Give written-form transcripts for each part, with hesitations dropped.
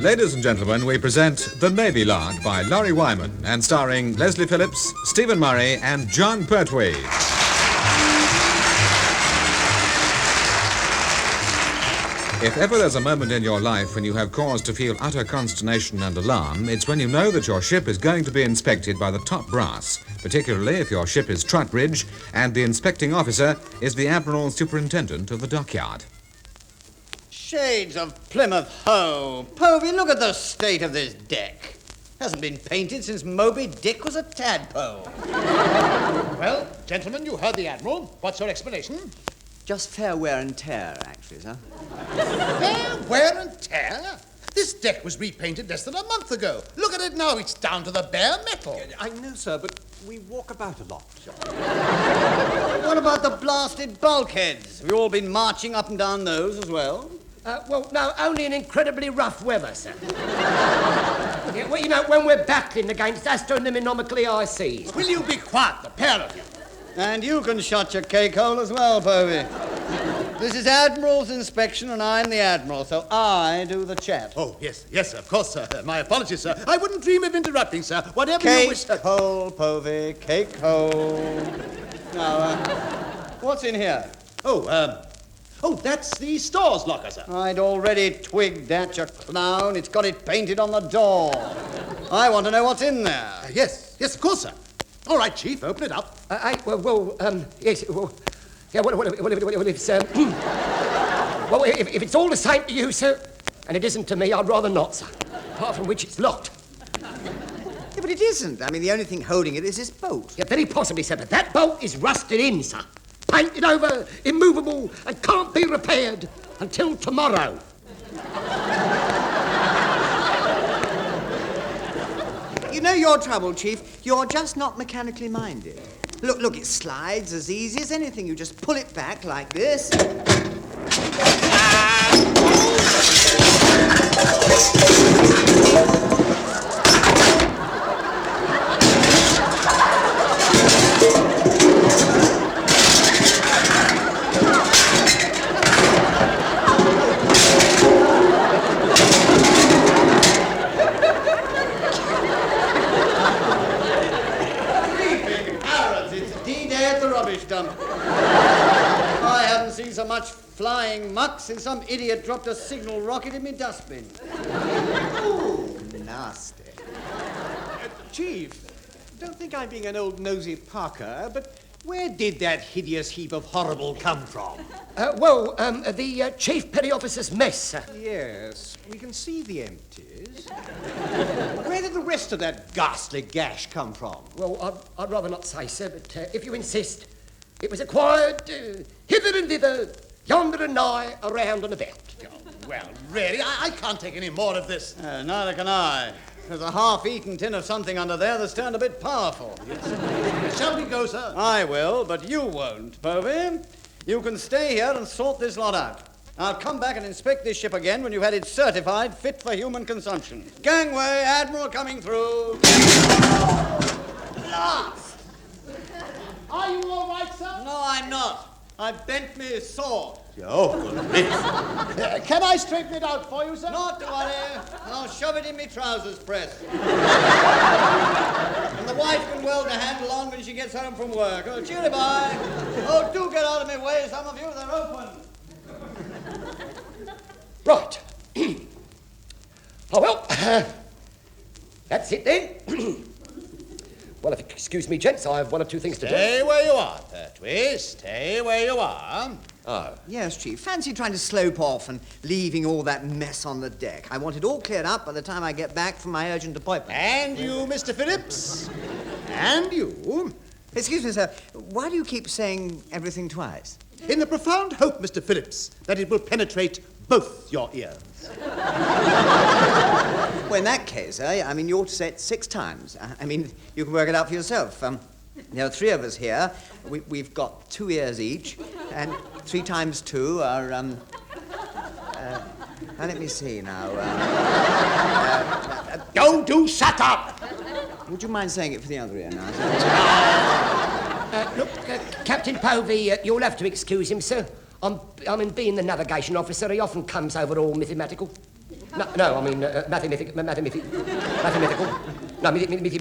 Ladies and gentlemen, we present The Navy Lark by Laurie Wyman and starring Leslie Phillips, Stephen Murray and John Pertwee. If ever there's a moment in your life when you have cause to feel utter consternation and alarm, it's when you know that your ship is going to be inspected by the top brass, particularly if your ship is Trutbridge and the inspecting officer is the Admiral Superintendent of the dockyard. Shades of Plymouth Hoe. Povey, look at the state of this deck. Hasn't been painted since Moby Dick was a tadpole. Well, gentlemen, you heard the Admiral. What's your explanation? Just fair wear and tear, actually, sir. Fair wear and tear? This deck was repainted less than a month ago. Look at it now. It's down to the bare metal. I know, sir, but we walk about a lot. What about the blasted bulkheads? Have you all been marching up and down those as well? Well, no, only in incredibly rough weather, sir. Yeah, well, you know, when we're battling against astronomically high seas. Will you be quiet, the pair of you? And you can shut your cake hole as well, Povey. This is Admiral's inspection, and I'm the Admiral, so I do the chat. Oh, yes, sir, of course, sir. My apologies, sir. I wouldn't dream of interrupting, sir. Whatever you wish... Cake hole, Povey, cake hole. Now, what's in here? Oh, that's the stores locker, sir. I'd already twigged at you, clown. It's got it painted on the door. I want to know what's in there. Yes, of course, sir. All right, Chief, open it up. Yes, well, if it's, well, if it's all the same to you, sir, and it isn't to me, I'd rather not, sir. Apart from which it's locked. Yeah, but it isn't. I mean, the only thing holding it is this bolt. Yeah, very possibly, sir, but that bolt is rusted in, sir. Painted over, immovable, and can't be repaired until tomorrow. You know your trouble, Chief. You're just not mechanically minded. Look, it slides as easy as anything. You just pull it back like this. I haven't seen so much flying muck since some idiot dropped a signal rocket in me dustbin. Ooh, nasty. Chief, don't think I'm being an old nosy Parker, but where did that hideous heap of horrible come from? The Chief Petty Officer's mess, sir. Yes, we can see the empties. Where did the rest of that ghastly gash come from? Well, I'd rather not say, sir, but if you insist, it was acquired hither and thither, yonder and nigh, around and about. Oh, well, really, I can't take any more of this. Neither can I. There's a half-eaten tin of something under there that's turned a bit powerful. Shall we go, sir? I will, but you won't, Povey. You can stay here and sort this lot out. I'll come back and inspect this ship again when you've had it certified fit for human consumption. Gangway, Admiral coming through. Blast! Are you all right, sir? No, I'm not. I bent me sword. Oh, goodness. Can I straighten it out for you, sir? Not to worry. I'll shove it in me trousers press. And the wife can weld a handle on when she gets home from work. Oh, cheery bye. Oh, do get out of my way, some of you. They're open. Right. Oh, well, that's it then. Well, if you excuse me, gents, I have one or two things to do. Stay where you are, Pertwee. Stay where you are. Oh. Yes, Chief. Fancy trying to slope off and leaving all that mess on the deck. I want it all cleared up by the time I get back from my urgent appointment. And you, Mr. Phillips. And you. Excuse me, sir. Why do you keep saying everything twice? In the profound hope, Mr. Phillips, that it will penetrate both your ears. Well, in that case, I mean, you ought to say it 6 times. I mean, you can work it out for yourself. There are 3 of us here. We've got 2 ears each, and 3 times 2 are, let me see now. Don't you shut up! Would you mind saying it for the other ear now? Look, Captain Povey, you'll have to excuse him, sir. I mean, being the navigation officer, he often comes over all mathematical. No, I mean, mathematical. No, he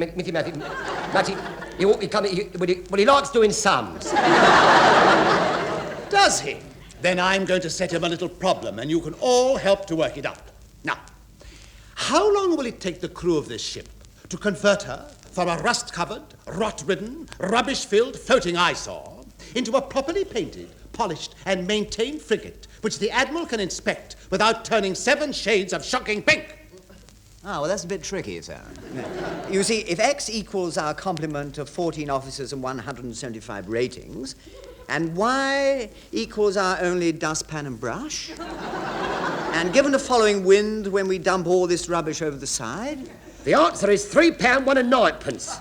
likes doing sums. Does he? Then I'm going to set him a little problem, and you can all help to work it out. Now, how long will it take the crew of this ship to convert her from a rust-covered, rot-ridden, rubbish-filled floating eyesore into a properly painted, polished, and maintained frigate which the Admiral can inspect without turning 7 shades of shocking pink? Ah, well, that's a bit tricky, sir. You see, if X equals our complement of 14 officers and 175 ratings, and Y equals our only dustpan and brush, and given the following wind when we dump all this rubbish over the side... The answer is £3 1 and 9pence.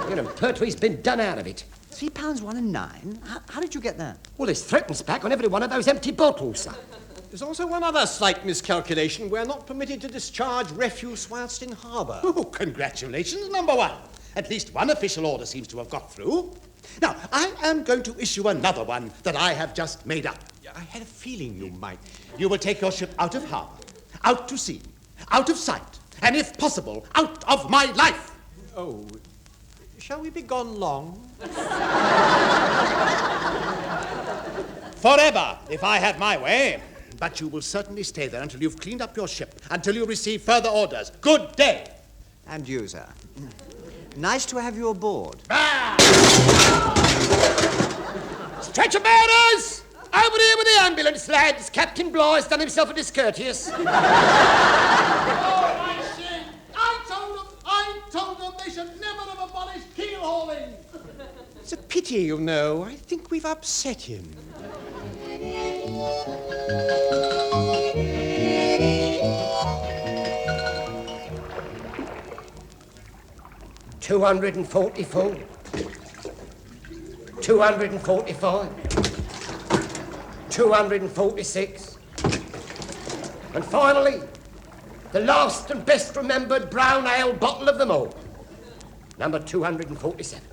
You know, Pertwee's been done out of it. £3 1 and 9? How did you get that? Well, there's threepence back on every one of those empty bottles, sir. There's also one other slight miscalculation. We're not permitted to discharge refuse whilst in harbour. Oh, congratulations, number 1. At least one official order seems to have got through. Now, I am going to issue another one that I have just made up. I had a feeling you might. You will take your ship out of harbour, out to sea, out of sight, and if possible, out of my life. Oh, shall we be gone long? Forever, if I had my way. But you will certainly stay there until you've cleaned up your ship, until you receive further orders. Good day. And you, sir. Nice to have you aboard. Stretcher bearers! Over here with the ambulance, lads. Captain Bligh's done himself a discourteous. Oh, I see. I told them they should never have abolished keel hauling. It's a pity, you know. I think we've upset him. $244, 245, 246, and finally, the last and best remembered brown ale bottle of them all, number 247.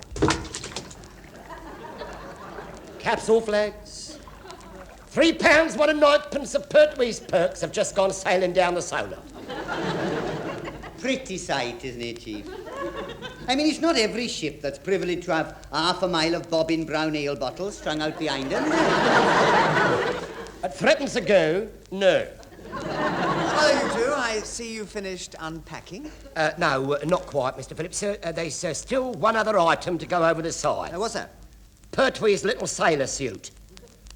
Capsule flags. £3 1 and 9pence of Pertwee's perks have just gone sailing down the Solar. Pretty sight, isn't it, Chief? I mean, it's not every ship that's privileged to have half a mile of bobbing brown ale bottles strung out behind them. At threepence a go, no. Hello, you two. I see you finished unpacking. No, not quite, Mr. Phillips. There's still one other item to go over the side. What's that? Pertwee's little sailor suit.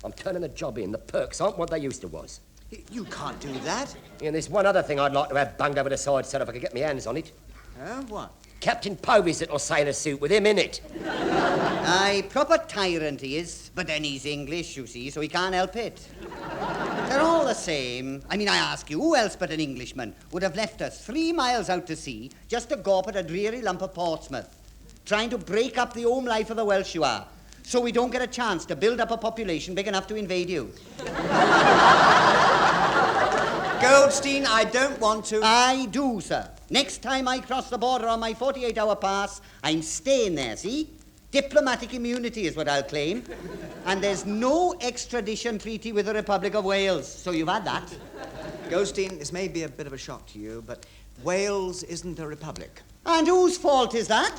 I'm turning the job in. The perks aren't what they used to was. You can't do that. And there's one other thing I'd like to have bunged over the side, sir, if I could get my hands on it. What? Captain Povey's little sailor suit with him in it. Aye, proper tyrant he is, but then he's English, you see, so he can't help it. They're all the same. I mean, I ask you, who else but an Englishman would have left us 3 miles out to sea just to gawp at a dreary lump of Portsmouth, trying to break up the home life of the Welsh you are, so we don't get a chance to build up a population big enough to invade you? Goldstein, I don't want to... I do, sir. Next time I cross the border on my 48-hour pass, I'm staying there, see? Diplomatic immunity is what I'll claim. And there's no extradition treaty with the Republic of Wales, so you've had that. Goldstein, this may be a bit of a shock to you, but Wales isn't a republic. And whose fault is that?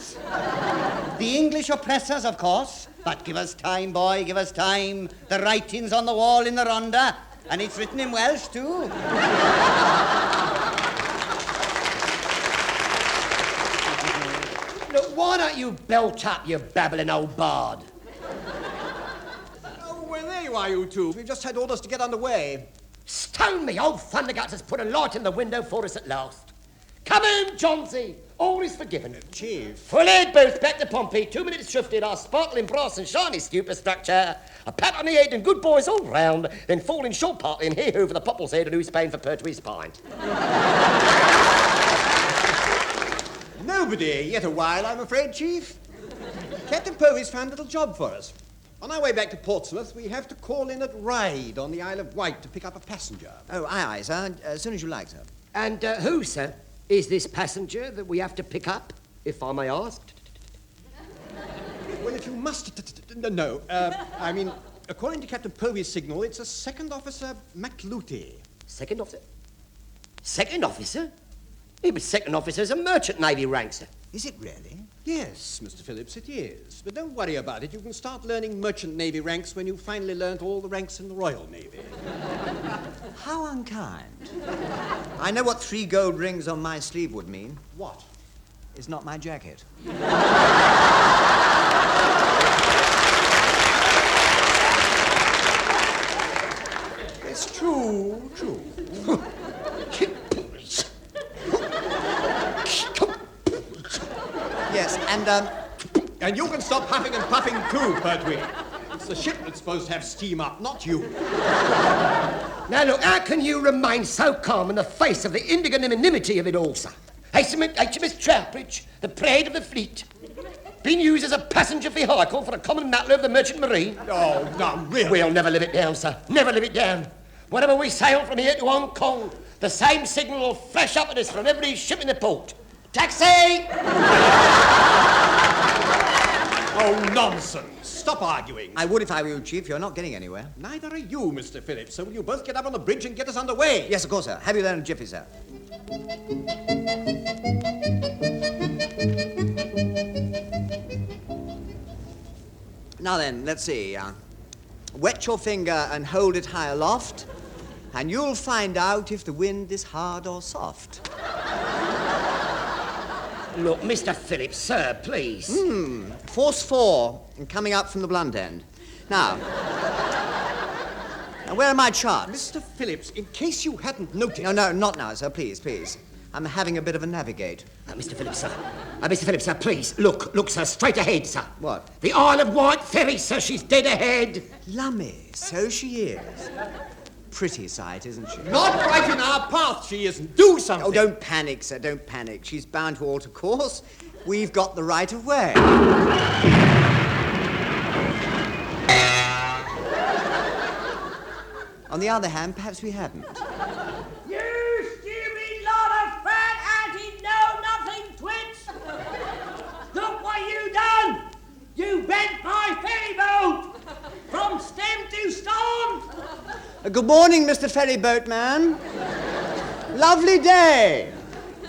The English oppressors, of course. But give us time, boy, give us time. The writing's on the wall in the Rhondda, and it's written in Welsh, too. Look, why don't you belt up, you babbling old bard? Oh, well, there you are, you two. We've just had orders to get underway. Stone me, old Thunderguts has put a light in the window for us at last. Come in, Johnsy. All is forgiven. Chief. Full aid booth back to Pompey. 2 minutes shifted our sparkling brass and shiny superstructure. A pat on the head and good boys all round. Then falling short partly and here over the popple's head and who's paying for Pertwee's pint. Nobody yet a while, I'm afraid, Chief. Captain Povey's found a little job for us. On our way back to Portsmouth, we have to call in at Ryde on the Isle of Wight to pick up a passenger. Oh, aye, sir. As soon as you like, sir. And who, sir, is this passenger that we have to pick up, if I may ask? Well, if you must... No, I mean, according to Captain Povey's signal, it's a second officer, McLooty. Second officer? Second officer? He was second officer as a merchant navy rank, sir. Is it really? Yes, Mr. Phillips, it is. But don't worry about it. You can start learning merchant navy ranks when you've finally learnt all the ranks in the Royal Navy. How unkind. I know what 3 gold rings on my sleeve would mean. What? It's not my jacket. It's true. Yes, And you can stop huffing and puffing too, Pertwee. It's the ship that's supposed to have steam up, not you. Now, look, how can you remain so calm in the face of the indignity of it all, sir? HMS Trowbridge, the pride of the fleet, been used as a passenger vehicle for a common matter of the merchant marine. Oh, no, really? We'll never live it down, sir. Never live it down. Whenever we sail from here to Hong Kong, the same signal will flash up at us from every ship in the port. Taxi! Oh, nonsense. Stop arguing. I would if I were you, Chief. You're not getting anywhere. Neither are you, Mr. Phillips. So will you both get up on the bridge and get us underway? Yes, of course, sir. Have you there in a jiffy, sir? Now then, let's see. Wet your finger and hold it high aloft, and you'll find out if the wind is hard or soft. Look, Mr. Phillips, sir, please. Force 4 and coming up from the blunt end. Now, where are my charts? Mr. Phillips, in case you hadn't noticed... No, not now, sir. Please. I'm having a bit of a navigate. Mr. Phillips, sir. Mr. Phillips, sir, please. Look, sir, straight ahead, sir. What? The Isle of Wight ferry, sir. She's dead ahead. Lummy, so she is. Pretty sight, isn't she? Not right in our path, she isn't. Do something. Oh, don't panic, sir, don't panic. She's bound to alter course. We've got the right of way. On the other hand, perhaps we hadn't. You stupid lot of fat-hatted know-nothing twits! Look what you done! You bent my ferryboat from stem to stern! Good morning, Mr. Ferryboat Man. Lovely day.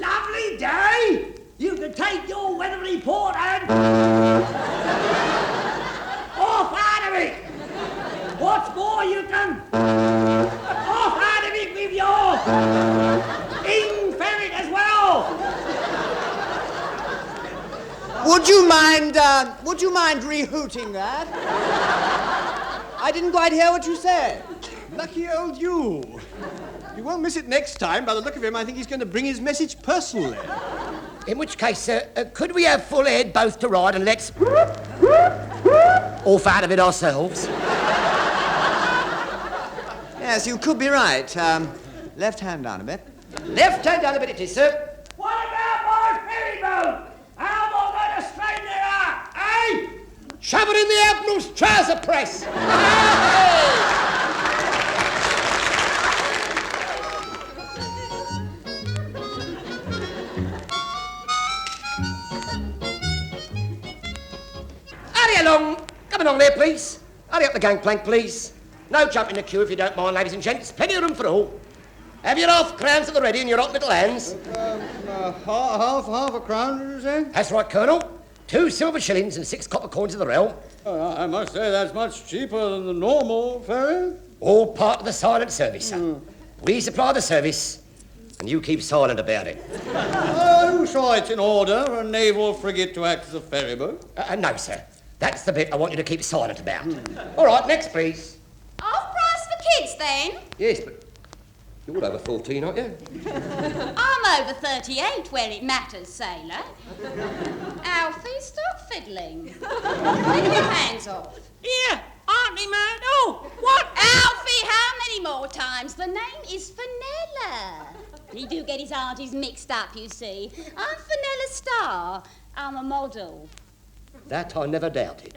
Lovely day! You can take your weather report and... off out of it! What's more, you can... off out of it with your... in-ferret as well! Would you mind rehooting that? I didn't quite hear what you said. Lucky old you. You won't miss it next time. By the look of him, I think he's going to bring his message personally. In which case, sir, could we have full head both to ride and let's... off out of it ourselves? Yes, you could be right. Left hand down a bit. Left hand down a bit it is, sir. What about my ferryboat? How am I going to straighten it out, eh? Shove it in the Admiral's trouser press. Hurry along. Come along there, please. Hurry up the gangplank, please. No jumping the queue if you don't mind, ladies and gents. Plenty of room for all. Have your half-crowns at the ready in your hot little hands. Half a crown, did you say? That's right, Colonel. 2 silver shillings and 6 copper coins of the realm. I must say that's much cheaper than the normal ferry. All part of the silent service, sir. We supply the service, and you keep silent about it. Are you sure it's in order for a naval frigate to act as a ferryboat? No, sir. That's the bit I want you to keep silent about. All right, next, please. Off price for kids, then? Yes, but you're over 14, aren't you? I'm over 38 where it matters, sailor. Alfie, stop fiddling. Take your hands off. Here, Auntie Man. Oh, what? Alfie, how many more times? The name is Fenella. He do get his aunties mixed up, you see. I'm Fenella Starr. I'm a model. That I never doubted.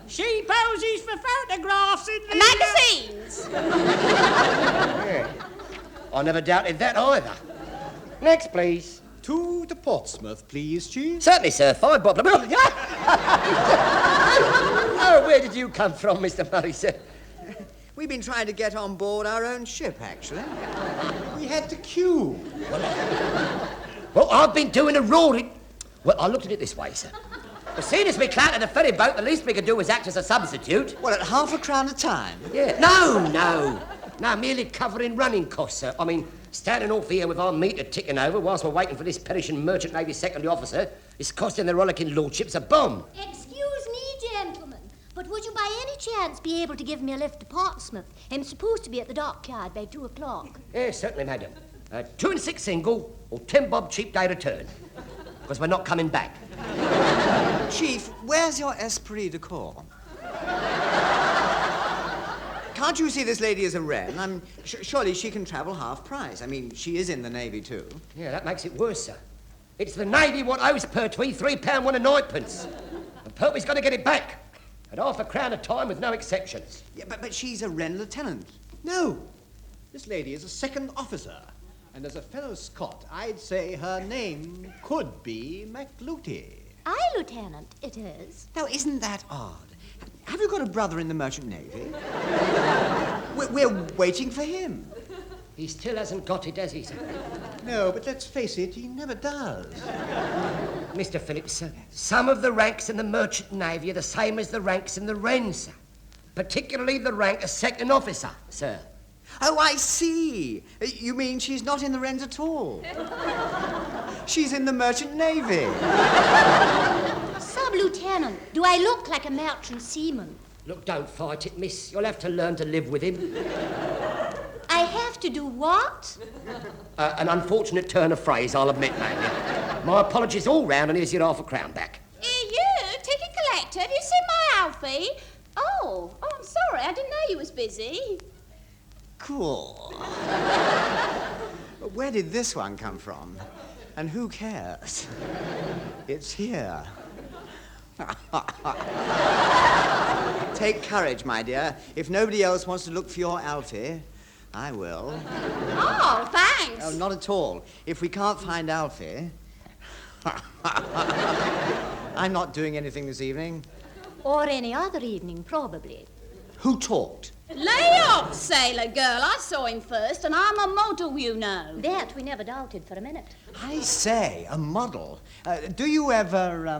She poses for photographs in the... Magazines! Yeah. I never doubted that either. Next, please. To Portsmouth, please, Chief. Certainly, sir. 5 bob. Oh, where did you come from, Mr. Murray, sir? We've been trying to get on board our own ship, actually. We had to queue. Well, I've been doing a roaring. Well, I looked at it this way, sir. As soon as we clattered the ferry boat, the least we could do was act as a substitute. Well, at £half a crown a time? Yeah. No, merely covering running costs, sir. I mean, standing off here with our meter ticking over whilst we're waiting for this perishing merchant Navy secondary officer is costing the rollicking lordships a bomb. Excuse me, gentlemen, but would you by any chance be able to give me a lift to Portsmouth? I'm supposed to be at the dockyard by 2 o'clock. Yes, certainly, madam. 2 and 6 single or 10 bob cheap day return. Because we're not coming back. Chief, where's your esprit de corps? Can't you see this lady is a wren? Surely she can travel half price. I mean, she is in the Navy, too. Yeah, that makes it worse, sir. It's the Navy what owes Pertwee £3 1 and 9p. And Pertwee's got to get it back. At half a crown a time with no exceptions. Yeah, but she's a wren lieutenant. No. This lady is a second officer. And as a fellow Scot, I'd say her name could be McLooty. Aye, Lieutenant, it is. Now, isn't that odd? Have you got a brother in the Merchant Navy? We're waiting for him. He still hasn't got it, has he, sir? No, but let's face it, he never does. Mr. Phillips, sir, some of the ranks in the Merchant Navy are the same as the ranks in the Wrens, sir. Particularly the rank of second officer, sir. Oh, I see. You mean she's not in the Wrens at all? She's in the Merchant Navy. Sub-Lieutenant, do I look like a merchant seaman? Look, don't fight it, miss. You'll have to learn to live with him. I have to do what? An unfortunate turn of phrase, I'll admit, ma'am. My apologies all round, and here's your half a crown back. You, ticket collector, have you seen my Alfie? Oh, I'm sorry, I didn't know you was busy. Cool. Where did this one come from? And who cares? It's here. Take courage, my dear. If nobody else wants to look for your Alfie, I will. Oh, thanks. Oh, not at all. If we can't find Alfie... I'm not doing anything this evening. Or any other evening, probably. Who talked? Lay off, sailor girl. I saw him first, and I'm a model, you know. That we never doubted for a minute. I say, a model. Do you ever, I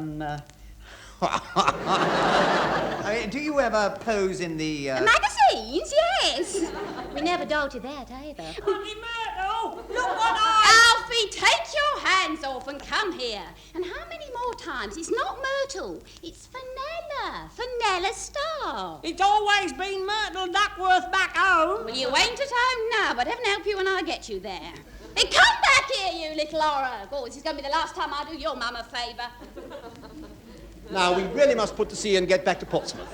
mean, do you ever pose in the, Magazines, yes. We never doubted that either. Auntie Myrtle, look what I... Alfie, take your hands off and come here. And how many more times? It's not Myrtle. It's Fenella. Fenella Star. It's always been Myrtle Duckworth back home. Well, you ain't at home now, but heaven help you when I get you there. Hey, come back here, you little horror. Oh, this is going to be the last time I do your mum a favour. Now, we really must put to sea and get back to Portsmouth.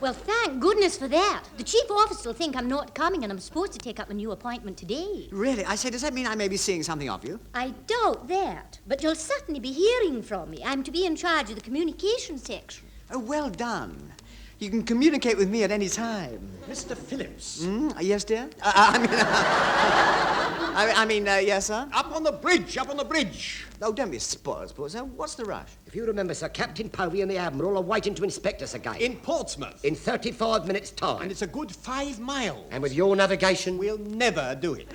Well, thank goodness for that. The chief officer will think I'm not coming and I'm supposed to take up a new appointment today. Really? I say, does that mean I may be seeing something of you? I doubt that, but you'll certainly be hearing from me. I'm to be in charge of the communication section. Oh, well done. You can communicate with me at any time. Mr. Phillips. Yes, dear? Yes, sir? Up on the bridge, up on the bridge. Oh, don't be spoiled, sport, sir. What's the rush? If you remember, sir, Captain Povey and the Admiral are waiting to inspect us again. In Portsmouth. In 35 minutes' time. And it's a good 5 miles. And with your navigation... We'll never do it.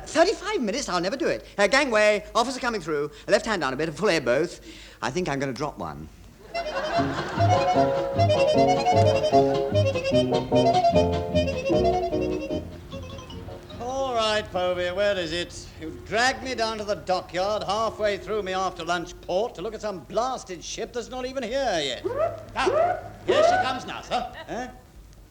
35 minutes? I'll never do it. Gangway, officer coming through. Left hand down a bit, full air both. I think I'm going to drop one. All right, Povey, where is it? You dragged me down to the dockyard halfway through me after lunch port to look at some blasted ship that's not even here yet. Ah, here she comes now, sir. Eh?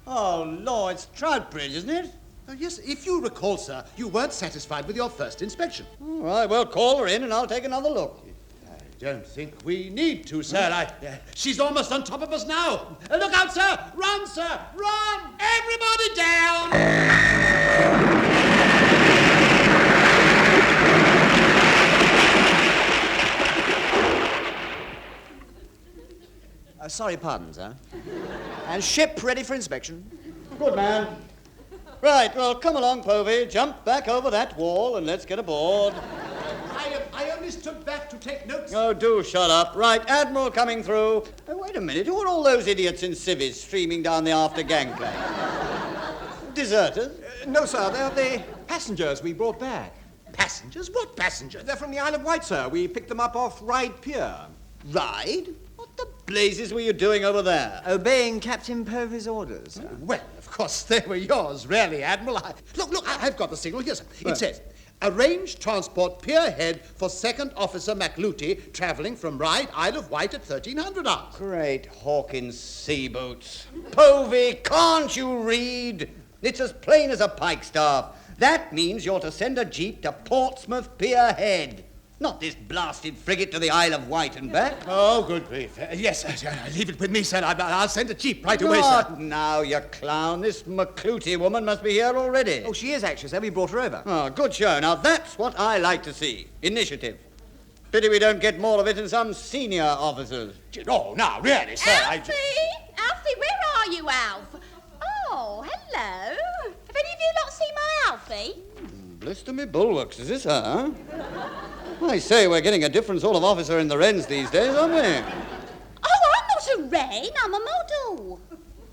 Oh, Lord, it's Troutbridge, isn't it? Oh, yes, if you recall, sir, you weren't satisfied with your first inspection. All right, well, call her in and I'll take another look. I don't think we need to, sir. She's almost on top of us now. Look out, sir! Run, sir! Run! Everybody down! Sorry, pardon, sir. And ship ready for inspection. Good man. Right, well, come along, Povey. Jump back over that wall and let's get aboard. I only stood back to take notes. Oh, do shut up. Right, Admiral coming through. Oh, wait a minute. Who are all those idiots in civvies streaming down the after gangplank? Deserters? No, sir, they're the passengers we brought back. Passengers? What passengers? They're from the Isle of Wight, sir. We picked them up off Ryde Pier. Ride? What the blazes were you doing over there? Obeying Captain Povey's orders, sir. Well, of course, they were yours, really, Admiral. Look, I've got the signal here, sir. It says, arrange transport pier head for Second Officer McLuty, travelling from Ryde, Isle of Wight at 1300 hours. Great Hawkins sea boots. Povey, can't you read? It's as plain as a pikestaff. That means you're to send a jeep to Portsmouth Pier Head. Not this blasted frigate to the Isle of Wight and back. Oh, good grief. Yes, leave it with me, sir. I'll send a jeep right away, sir. Not now, you clown. This McLuty woman must be here already. Oh, she is actually, sir. We brought her over. Oh, good show. Now, that's what I like to see. Initiative. Pity we don't get more of it in some senior officers. Oh, now, really, sir. Alfie! Alfie, where are you, Alf? Oh, hello. Have any of you lot seen my Alfie? Blister me bulwarks. Is this her, huh? I say, we're getting a different sort of officer in the Wrens these days, aren't we? Oh, I'm not a Wren. I'm a model.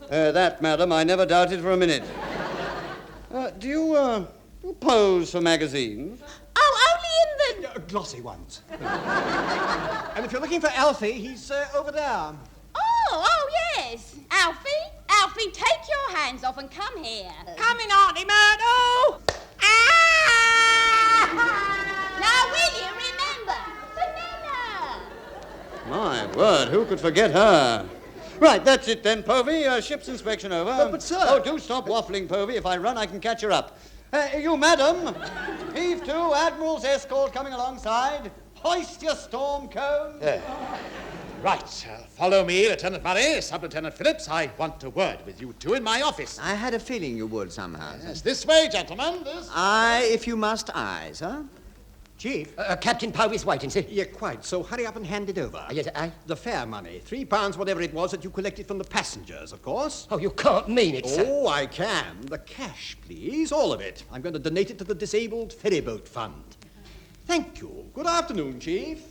That, madam, I never doubted for a minute. Do you pose for magazines? Oh, only in the... Glossy ones. And if you're looking for Alfie, he's over there. Oh, yes. Alfie, take your hands off and come here. Coming, Auntie Myrtle! Now, will you remember? Vanilla! My word, who could forget her? Right, that's it then, Povey. Ship's inspection over. But, sir... Oh, do stop waffling, Povey. If I run, I can catch her up. You, madam. Heave to, Admiral's escort coming alongside. Hoist your storm cone. Right, follow me, Lieutenant Murray, Sub-Lieutenant Phillips. I want a word with you two in my office. I had a feeling you would somehow. Yes, this way, gentlemen, this... Aye, if you must, aye, sir. Chief? Captain Povey's waiting, sir. Yeah, quite. So hurry up and hand it over. Yes, aye? The fare money. £3, whatever it was that you collected from the passengers, of course. Oh, you can't mean it, sir. Oh, I can. The cash, please. All of it. I'm going to donate it to the Disabled Ferryboat Fund. Thank you. Good afternoon, Chief.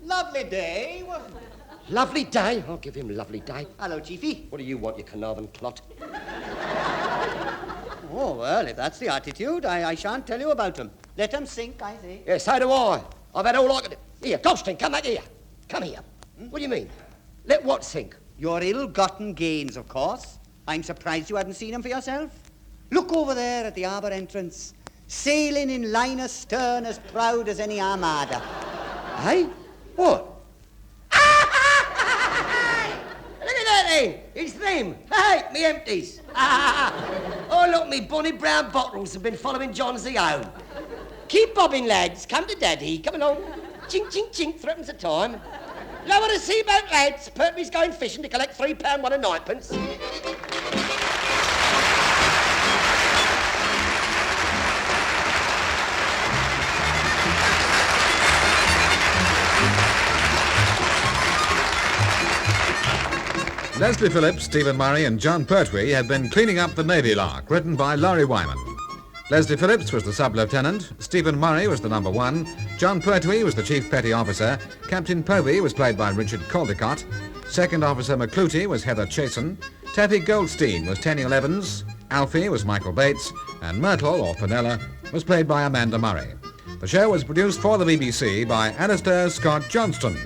Lovely day, wasn't it? Lovely day. I'll give him a lovely day. Hello, Chiefy. What do you want, you Carnarvon clot? Oh, well, if that's the attitude, I shan't tell you about them. Let them sink, I say. Yeah, so do I. I've had all I could do. Here, Goldstein, come back here. Come here. What do you mean? Let what sink? Your ill-gotten gains, of course. I'm surprised you hadn't seen them for yourself. Look over there at the harbour entrance, sailing in line astern as proud as any armada. Hey? What? Look at that then! It's them! Hey, me empties! Oh, look, me bonny brown bottles have been following John Z home. Keep bobbing, lads. Come to Daddy. Come along. Chink, chink, chink. Threepence a time. Lower the seaboat, lads. Pertwee's going fishing to collect £3 1 and ninepence. Leslie Phillips, Stephen Murray and John Pertwee had been cleaning up the Navy Lark, written by Laurie Wyman. Leslie Phillips was the sub-lieutenant, Stephen Murray was the number one, John Pertwee was the chief petty officer, Captain Povey was played by Richard Caldecott, Second Officer McLuty was Heather Chasen, Taffy Goldstein was Tenniel Evans, Alfie was Michael Bates, and Myrtle, or Fenella, was played by Amanda Murray. The show was produced for the BBC by Alistair Scott Johnston.